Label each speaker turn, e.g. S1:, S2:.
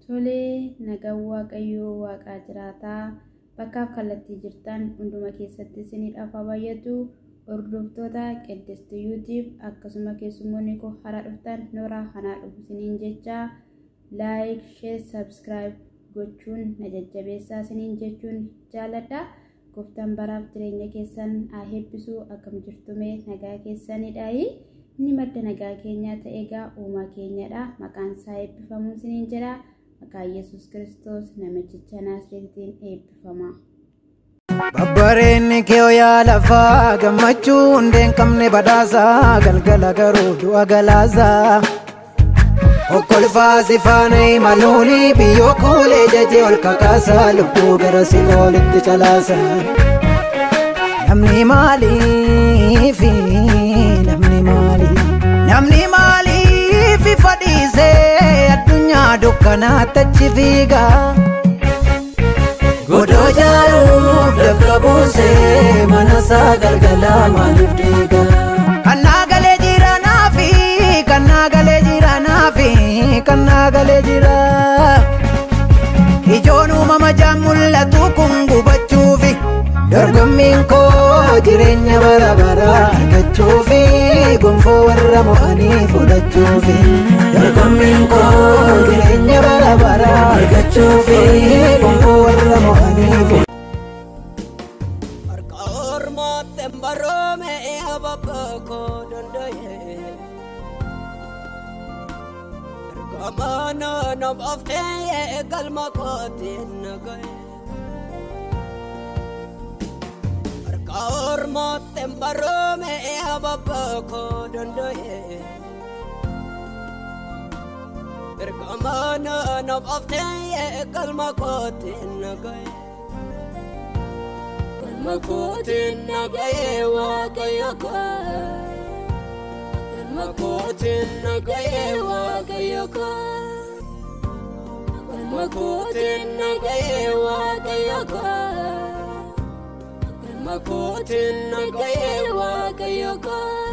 S1: Tolee, nagaan Waaqayyoo Waaqaa jiraataa bakkaaf kallattii jirtan hunduma keessatti isiniidhaaf baay'atu hordoftoota Qeddistuu YouTube akkasuma keessummoonni koo haaraa dhuftan Nooraa Hanaa dhufu isiniin jecha like, share, subscribe gochuun na jajjabeessaa isiniin jechuun jaaladha. Gooftaan baraaf jireenya keessan haa eebbisu. Akkam jirtume nagaa keessanidhaayi. Inni madda nagaa keenyaa ta'e egaa uumaa keenyadha. Maqaan isaa eebbifamuun isiniin jedha. Maqaa Yesuus Kiristoos namicha Naazreetiin eebbifama.
S2: Babbareenni kee yaa lafaa gammachuu hundeen qabne badhaasaa galgala garuu du'a galaasaa. Okkolfaa sifaana imaluuni biyyoo kuulee jajee ol kakaasaa lubbuu gara sigoolitti calaasaa. Namni maaliifi namni maaliifi fadhiisee addunyaa dukkanaatti achi fiigaa. Godoo jaaruuf dafqa buusee manasaa galgalaa maaliif diigaa. Kannaa galee jiranaafi kannaa galee jiranaafi kannaa galee jira. Ijoon uumama jaan mul'atu kun gubachuufi dorgommiin koo jireenya bara baraa argachuufi gonfoo warra mo'anii fudhachuufi dorgommiin koo jireenya bara baraa argachuufi gonfoo warra mo'anii fudhachuufi. Harka ormootti baroome abaabaa koo danda'e erga mana naaf ta'e galma kootiin naga'e. Ormotte barome abaabaa koo danda'e erga mana naaf ta'e galma kootiin naga'e. Galma kootiin naga'e Waaqayyo koo galma kootiin naga'e Waaqayyo koo galma kootiin naga'e Waaqayyo koo. Makotin naga'e Waaqayyo koo.